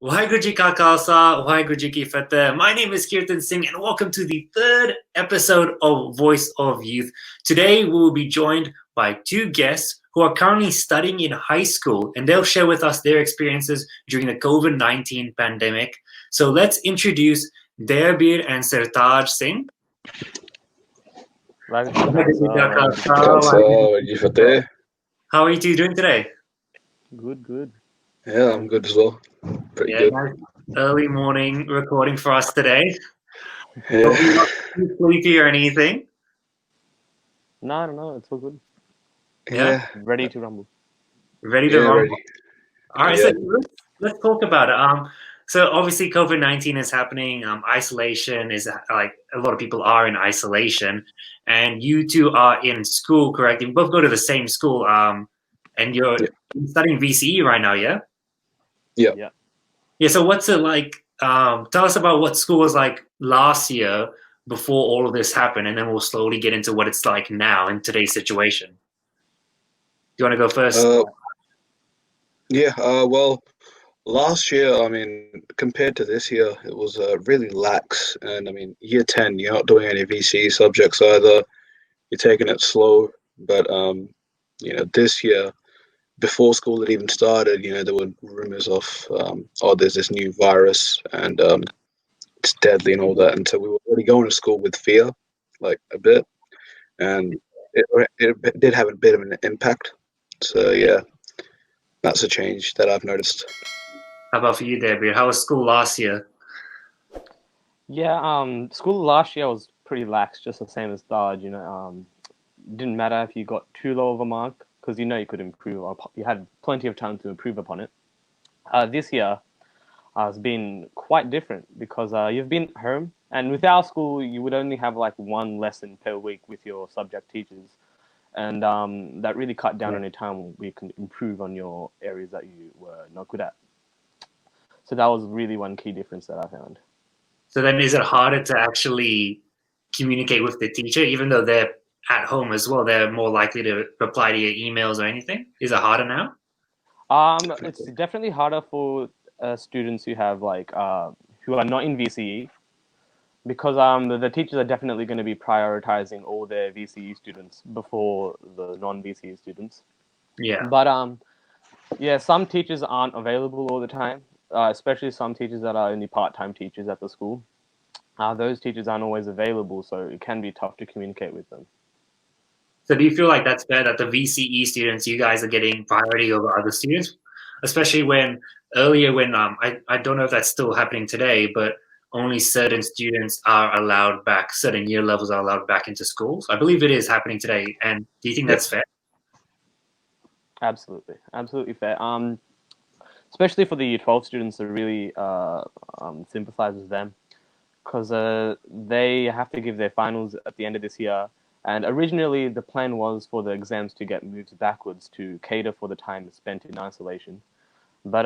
Waheguru Ji Ka Khalsa, Waheguru Ji Ki Fateh. My name is Kirtan Singh, and welcome to the third episode of Voice of Youth. Today, we will be joined by two guests who are currently studying in high school, and they'll share with us their experiences during the COVID-19 pandemic. So let's introduce Darebir and Sartaj Singh. Waheguru Ji Ka Khalsa, Ji Fateh. How are you two doing today? Good. Yeah, I'm good as well. Pretty good. Nice early morning recording for us today. Yeah. Hope you're not too sleepy or anything. No, it's all good. Yeah. Ready to rumble. Ready to Yeah, rumble? ready. All right, Yeah. so let's talk about it. So obviously COVID-19 is happening. Isolation is like a lot of people are in isolation, and you two are in school, correct? You both go to the same school, and you're studying VCE right now, yeah? Yeah. Yeah. So what's it like? Tell us about what school was like last year before all of this happened, and then we'll slowly get into what it's like now in today's situation. Do you want to go first? Well, last year, I mean, compared to this year, it was really lax. And I mean, year 10, you're not doing any VCE subjects either. You're taking it slow. But, this year, before school had even started, there were rumors of, there's this new virus and it's deadly and all that. And so we were already going to school with fear, like a bit. And it did have a bit of an impact. So, yeah, that's a change that I've noticed. How about for you, Debbie? How was school last year? Yeah, school last year was pretty lax, just the same as Dodge. Didn't matter if you got too low of a mark because you could improve. Or you had plenty of time to improve upon it. This year has been quite different because you've been at home, and with our school, you would only have like one lesson per week with your subject teachers, and that really cut down on your time where you can improve on your areas that you were not good at. So that was really one key difference that I found. So then is it harder to actually communicate with the teacher, even though they're at home as well? They're more likely to reply to your emails or anything? Is it harder now? It's definitely harder for students who have who are not in VCE because the teachers are definitely going to be prioritizing all their VCE students before the non-VCE students. Yeah. But some teachers aren't available all the time, especially some teachers that are only part-time teachers at the school. Those teachers aren't always available, so it can be tough to communicate with them. So do you feel like that's fair that the VCE students, you guys are getting priority over other students? Especially when earlier when I don't know if that's still happening today, but only certain students are allowed back, certain year levels are allowed back into schools. I believe it is happening today. And do you think that's fair? Absolutely fair. Especially for the Year 12 students, I really sympathize with them because they have to give their finals at the end of this year. And originally, the plan was for the exams to get moved backwards to cater for the time spent in isolation. But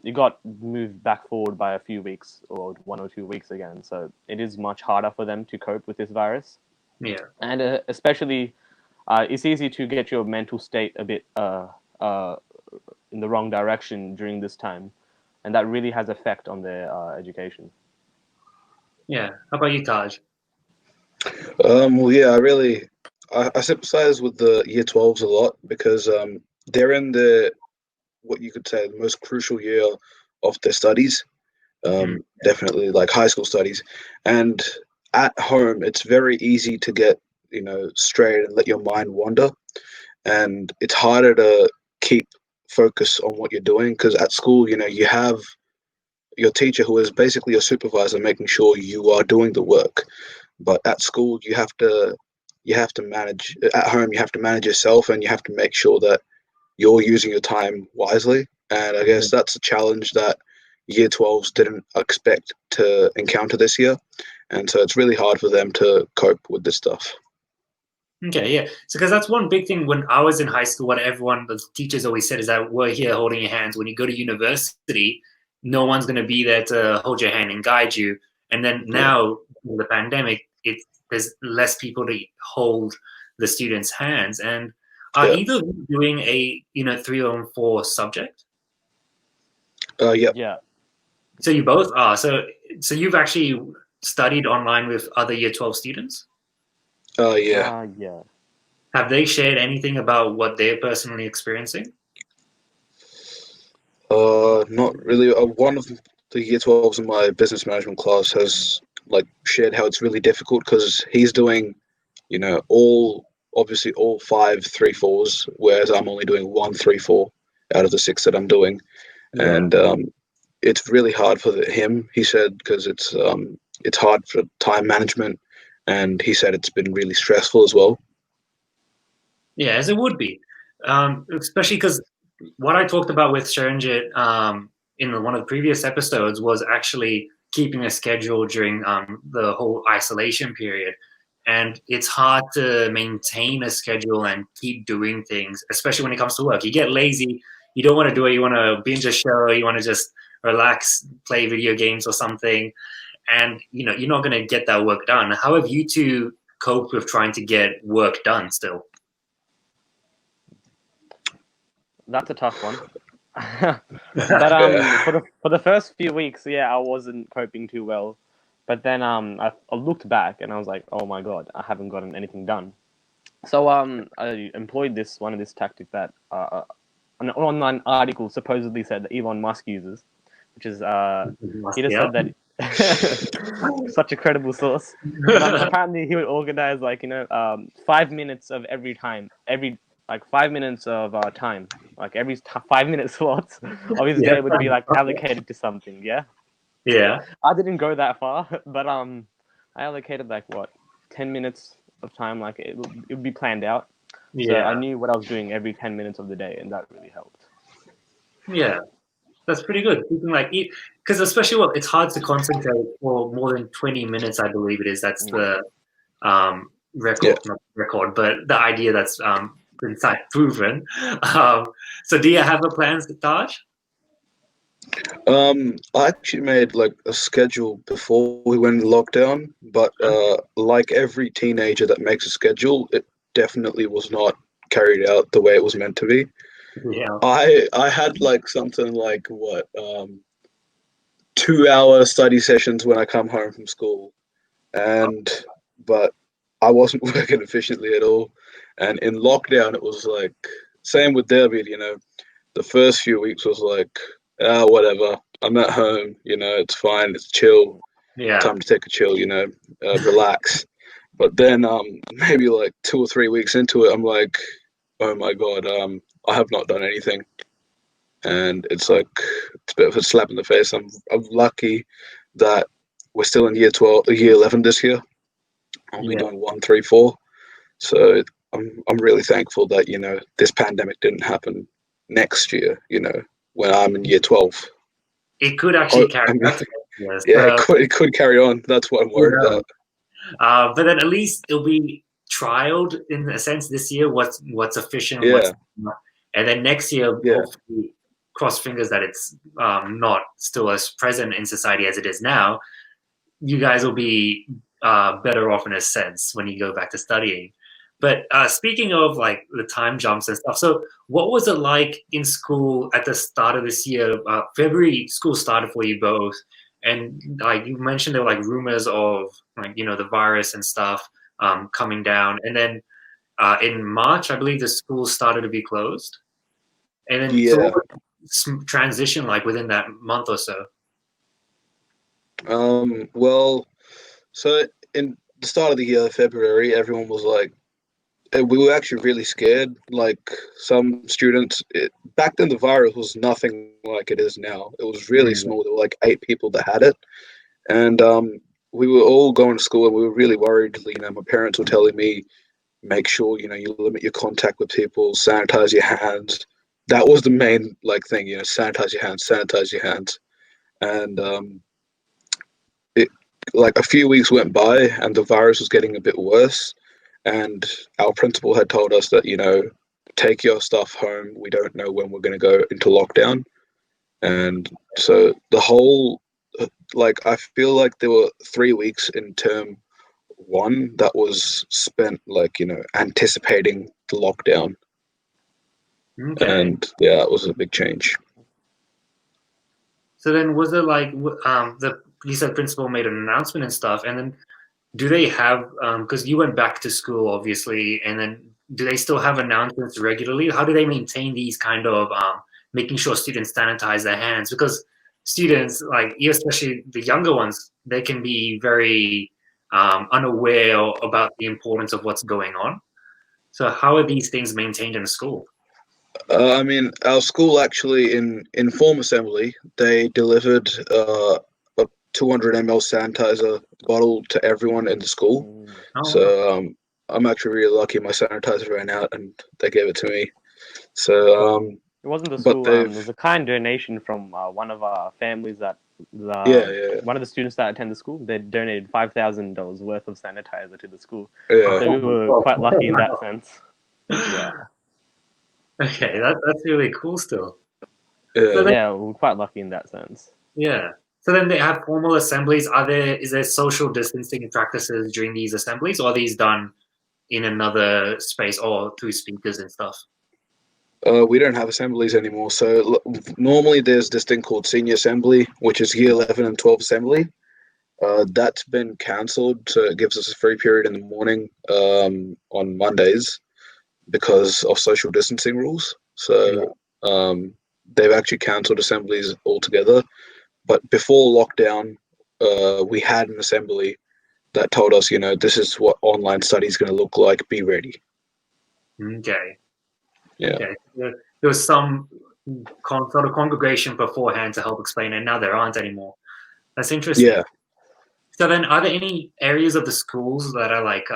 it got moved back forward by a few weeks or 1 or 2 weeks again. So it is much harder for them to cope with this virus. Yeah. And especially, it's easy to get your mental state a bit in the wrong direction during this time. And that really has effect on their education. Yeah. How about you, Taj? I sympathize with the year 12s a lot because they're in what you could say the most crucial year of their studies, definitely like high school studies. And at home, it's very easy to get, straight and let your mind wander. And it's harder to keep focus on what you're doing because at school, you have your teacher who is basically your supervisor making sure you are doing the work. But at school, you have to manage. At home, you have to manage yourself, and you have to make sure that you're using your time wisely. And I guess that's a challenge that year 12s didn't expect to encounter this year. And so it's really hard for them to cope with this stuff. Okay, yeah. So because that's one big thing when I was in high school, what the teachers always said is that we're here holding your hands. When you go to university, no one's going to be there to hold your hand and guide you. And then now, with the pandemic, there's less people to hold the students' hands. And are either of you doing a 304 subject? Yeah. Yeah. So you both are. So you've actually studied online with other Year 12 students? Yeah. Yeah. Have they shared anything about what they're personally experiencing? Not really. One of the year 12s in my business management class has like shared how it's really difficult because he's doing, obviously all 5 3 4s, whereas I'm only doing 1 3 4 out of the 6 that I'm doing, Yeah. and it's really hard for him. He said because it's hard for time management, and he said it's been really stressful as well. Yeah, as it would be. Especially because what I talked about with Sharanjit in one of the previous episodes was actually keeping a schedule during the whole isolation period. And it's hard to maintain a schedule and keep doing things, especially when it comes to work. You get lazy, you don't want to do it, you want to binge a show, you want to just relax, play video games or something. And you're not going to get that work done. How have you two coped with trying to get work done still? That's a tough one. But Yeah. for the first few weeks, yeah, I wasn't coping too well. But then I looked back and I was like, oh my god, I haven't gotten anything done. So I employed this tactic that an online article supposedly said that Elon Musk uses, which is he just Yeah. said that such a credible source. But apparently he would organize 5 minutes of every like 5 minutes of time, like every 5 minute slots of his Yeah. day would be like allocated to something. Yeah, Yeah. I didn't go that far, but I allocated like what 10 minutes of time, like it would be planned out. So I Yeah. knew what I was doing every 10 minutes of the day, and that really helped. Yeah. That's pretty good. Keeping because especially it's hard to concentrate for more than 20 minutes, I believe it is. That's Mm. the Yeah. not record, but the idea that's been proven. Um, so do you have a plans, Taj? I actually made like a schedule before we went in lockdown, but like every teenager that makes a schedule, it definitely was not carried out the way it was meant to be. Yeah. I had like something like 2 hour study sessions when I come home from school, and but I wasn't working efficiently at all. And in lockdown, it was like same with David. The first few weeks was like, whatever. I'm at home. It's fine. It's chill. Yeah. Time to take a chill. Relax. But then, maybe like 2 or 3 weeks into it, I'm like, oh my god, I have not done anything, and it's like it's a bit of a slap in the face. I'm lucky that we're still in year 12, year 11 this year, only Yeah. doing 1 3 4. So I'm really thankful that this pandemic didn't happen next year. When I'm in year 12. It could actually carry I mean, on to next year. yeah, it So could carry on. That's what I'm who worried knows? about. But then at least it'll be trialed in a sense this year. What's efficient and what's Yeah, not, and then next year, yeah, hopefully, cross fingers that it's not still as present in society as it is now. You guys will be better off in a sense when you go back to studying. But speaking of like the time jumps and stuff, so what was it like in school at the start of this year? February school started for you both, and like you mentioned, there were like rumors of like the virus and stuff coming down, and then in March, I believe the schools started to be closed, and then so what yeah. was transition like within that month or so? Well, so in the start of the year, February, everyone was like, we were actually really scared. Like some students, back then the virus was nothing like it is now. It was really Mm. small. There were like 8 people that had it, and we were all going to school, and we were really worried. My parents were telling me, make sure you limit your contact with people, sanitize your hands. That was the main like thing. Sanitize your hands, and it like a few weeks went by, and the virus was getting a bit worse, and our principal had told us that take your stuff home. We don't know when we're going to go into lockdown. And so the whole, like, I feel like there were 3 weeks in term one that was spent, like, anticipating the lockdown. Okay. And yeah, it was a big change. So then, was it like the you said principal made an announcement and stuff, and then do they have because you went back to school obviously, and then do they still have announcements regularly? How do they maintain these kind of making sure students sanitize their hands? Because students, like you, especially the younger ones, they can be very unaware about the importance of what's going on. So how are these things maintained in school? I mean, our school actually in form assembly, they delivered a 200 ml sanitizer bottle to everyone in the school. Mm. Oh, So I'm actually really lucky. My sanitizer ran out, and they gave it to me. So It wasn't the but school. It they've was a kind donation from one of our families that yeah, yeah, one of the students that attend the school. They donated $5,000 worth of sanitizer to the school, yeah, so we were wow. quite lucky in that sense. Yeah, Okay, that's really cool still. So yeah. then, yeah, we were quite lucky in that sense. yeah. So then they have formal assemblies. Is there social distancing practices during these assemblies, or are these done in another space or through speakers and stuff? We don't have assemblies anymore. So normally there's this thing called senior assembly, which is year 11 and 12 assembly. That's been cancelled, so it gives us a free period in the morning on Mondays because of social distancing rules. So they've actually cancelled assemblies altogether. But before lockdown, we had an assembly that told us, this is what online study is going to look like. Be ready. Okay. Yeah, Okay. There was some sort of congregation beforehand to help explain it. Now there aren't anymore. That's interesting. yeah. So then, are there any areas of the schools that are like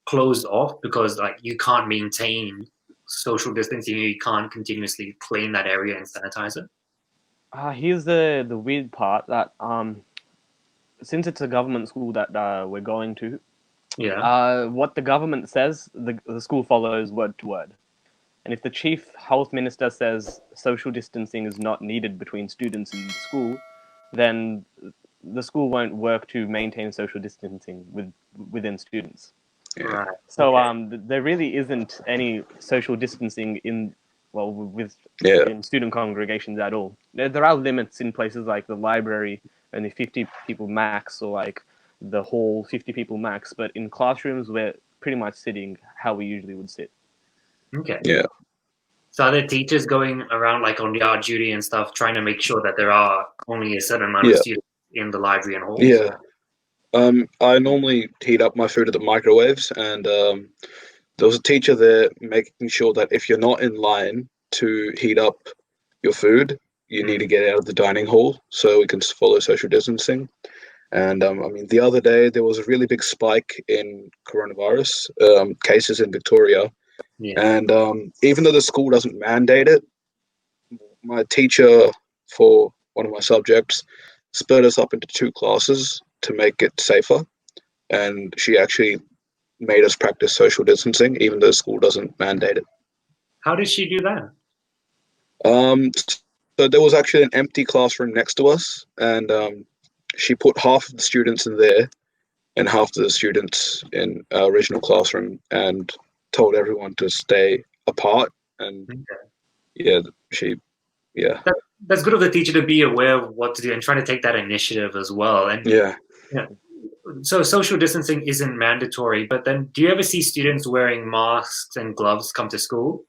closed off because like you can't maintain social distancing, you can't continuously clean that area and sanitize it? Here's the weird part that since it's a government school that we're going to, Yeah. what the government says, the school follows word to word. And if the chief health minister says social distancing is not needed between students in the school, then the school won't work to maintain social distancing within students. Yeah. Right. So Okay. there really isn't any social distancing with Yeah. in student congregations at all. There are limits in places like the library, only 50 people max, or like the hall, 50 people max. But in classrooms, we're pretty much sitting how we usually would sit. Okay. Yeah. So are there teachers going around like on yard duty and stuff, trying to make sure that there are only a certain amount of Yeah. students in the library and halls? Yeah. I normally heat up my food at the microwaves, and there was a teacher there making sure that if you're not in line to heat up your food, you need to get out of the dining hall so we can follow social distancing. And I mean, the other day there was a really big spike in coronavirus cases in Victoria, Yeah. and even though the school doesn't mandate it, my teacher for one of my subjects split us up into two classes to make it safer, and she actually made us practice social distancing, even though school doesn't mandate it. How did she do that? So there was actually an empty classroom next to us, and she put half of the students in there and half of the students in our original classroom, and told everyone to stay apart. And Okay. yeah, she, yeah, That's good of the teacher to be aware of what to do and trying to take that initiative as well. And yeah. yeah, so social distancing isn't mandatory, but then do you ever see students wearing masks and gloves come to school?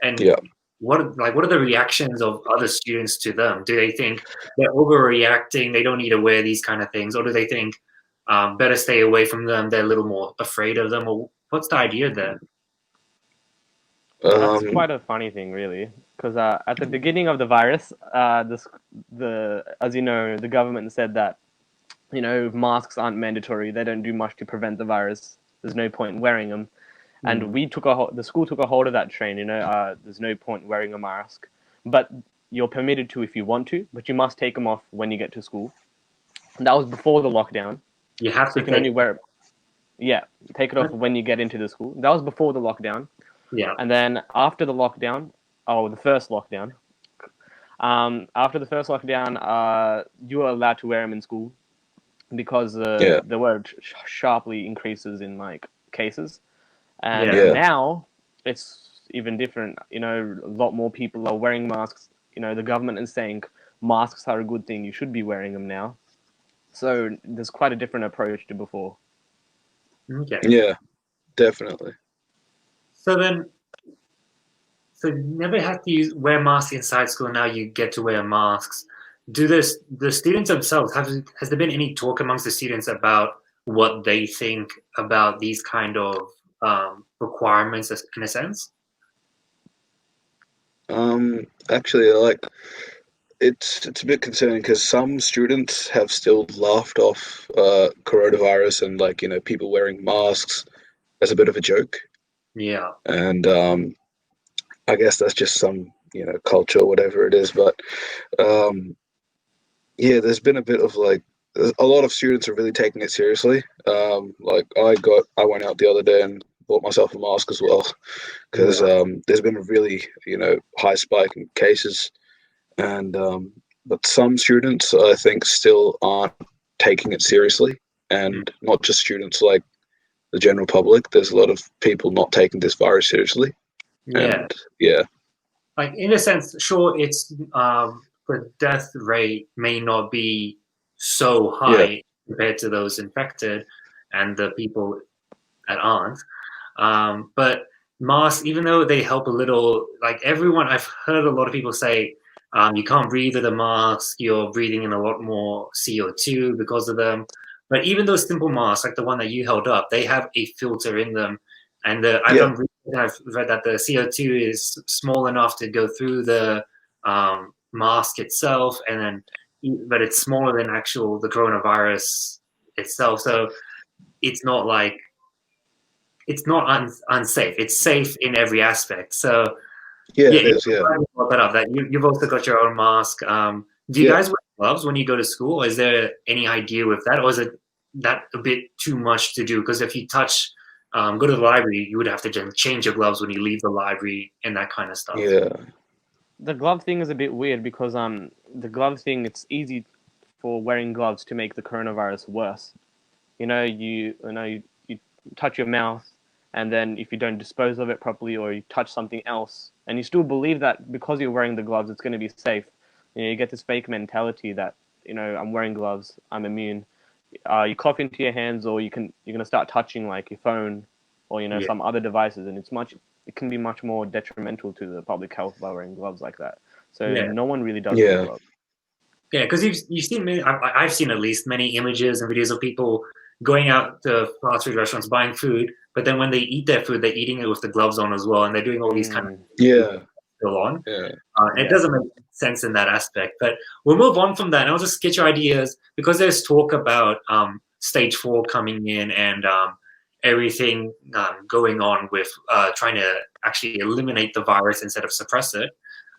And Yeah. what are the reactions of other students to them? Do they think they're overreacting, they don't need to wear these kind of things, or do they think better stay away from them, they're a little more afraid of them, or what's the idea there? That's Um, quite a funny thing, really, because at the beginning of the virus, the as you know, the government said that masks aren't mandatory. They don't do much to prevent the virus. There's no point wearing them. And the school took a hold of that train. There's no point wearing a mask, but you're permitted to if you want to, but you must take them off when you get to school. And that was before the lockdown, You have so to you can take, only wear it. Yeah, take it off when you get into the school. That was before the lockdown, yeah, and then after the lockdown, the first lockdown. After the first lockdown, you were allowed to wear them in school because yeah, there were sharply increases in like cases. And yeah. yeah, now it's even different. A lot more people are wearing masks. The government is saying masks are a good thing. You should be wearing them now. So there's quite a different approach to before. Okay. Yeah, definitely. So then, so you never have to wear masks inside school. Now you get to wear masks. Do the students themselves has there been any talk amongst the students about what they think about these kind of requirements in a sense? Actually, like it's a bit concerning because some students have still laughed off coronavirus and like people wearing masks as a bit of a joke, Yeah. and I guess that's just some culture or whatever it is. But um, yeah, there's been a bit of like a lot of students are really taking it seriously. Like I went out the other day and bought myself a mask as well because there's been a really high spike in cases, and but some students I think still aren't taking it seriously, and not just students, like the general public. There's a lot of people not taking this virus seriously, Yeah. and yeah, Like in a sense, sure, it's the death rate may not be so high compared to those infected and the people that aren't. But masks, even though they help a little, like everyone, I've heard a lot of people say you can't breathe with a mask, you're breathing in a lot more CO2 because of them. But even those simple masks, like the one that you held up, they have a filter in them. And I've read that the CO2 is small enough to go through the mask itself, and then, but it's smaller than the coronavirus itself. So it's not like it's not unsafe. It's safe in every aspect. So yeah, yeah, it is. Yeah, that you've also got your own mask. Do you guys wear gloves when you go to school? Is there any idea with that, or is it that a bit too much to do? Because if you go to the library, you would have to change your gloves when you leave the library and that kind of stuff. yeah, The glove thing is a bit weird because the glove thing, it's easy for wearing gloves to make the coronavirus worse. You touch your mouth, and then if you don't dispose of it properly or you touch something else, and you still believe that because you're wearing the gloves, it's going to be safe. You get this fake mentality that I'm wearing gloves, I'm immune. You cough into your hands, or you're gonna start touching like your phone or some other devices, and it can be much more detrimental to the public health by wearing gloves like that. So no one really does wear gloves. Yeah, because you've seen I've seen at least many images and videos of people going out to fast food restaurants buying food, but then when they eat their food, they're eating it with the gloves on as well, and they're doing all these kind of still on. It doesn't make sense in that aspect. But we'll move on from that, and I'll just get your ideas because there's talk about stage 4 coming in and everything going on with trying to actually eliminate the virus instead of suppress it.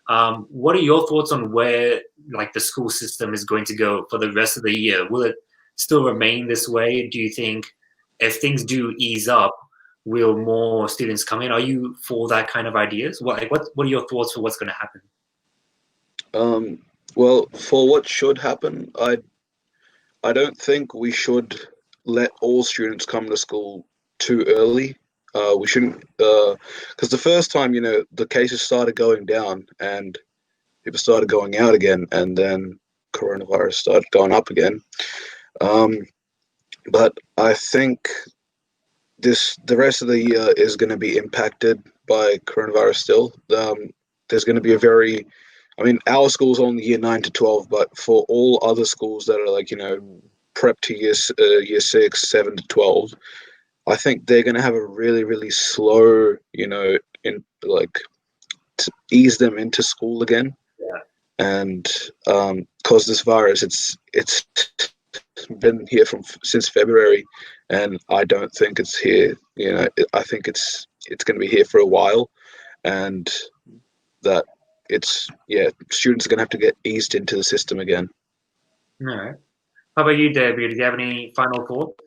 What are your thoughts on where like the school system is going to go for the rest of the year? Will it still remain this way? Do you think if things do ease up, will more students come in? Are you for that kind of ideas? What are your thoughts for what's going to happen? Well, for what should happen, I don't think we should let all students come to school too early. We shouldn't, because the first time, the cases started going down and people started going out again, and then coronavirus started going up again. But I think the rest of the year is going to be impacted by coronavirus still. There's going to be our school's only year 9 to 12, but for all other schools that are like, prep to year 6, 7 to 12, I think they're going to have a really, really slow, in like to ease them into school again. Yeah. And because this virus, it's been here since February, and I don't think it's here. I think it's going to be here for a while, and that students are going to have to get eased into the system again. All right. How about you, Debbie? Do you have any final thoughts?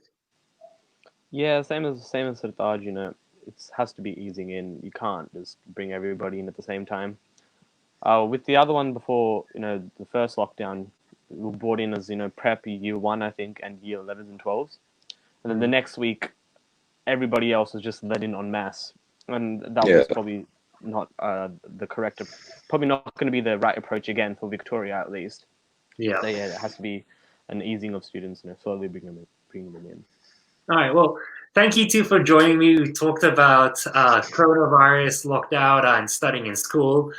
Yeah, same as Sartaj. It has to be easing in. You can't just bring everybody in at the same time. With the other one before, the first lockdown, we were brought in as, prep year 1, I think, and year 11s and 12s. And then the next week, everybody else was just let in en masse. And that was probably not probably not going to be the right approach again for Victoria, at least. Yeah. So yeah, it has to be an easing of students, slowly bringing them in. All right. Well, thank you too for joining me. We talked about coronavirus, lockdown, and studying in school.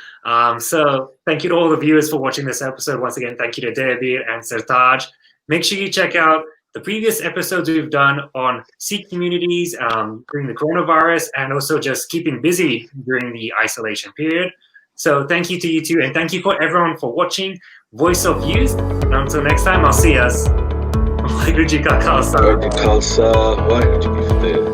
So thank you to all the viewers for watching this episode. Once again, thank you to Debir and Sertaj. Make sure you check out the previous episodes we've done on Sikh communities during the coronavirus and also just keeping busy during the isolation period. So thank you to you two, and thank you for everyone for watching Voice of Youth. And until next time, I'll see us. Waheguru ji ਕਾ ਖਾਲਸਾ ਵਾਹਿਗੁਰੂ ਜੀ ਕਾ ਖਾਲਸਾ ਵਾਹਿਗੁਰੂ ਜੀ ਕੀ ਫਤਿਹ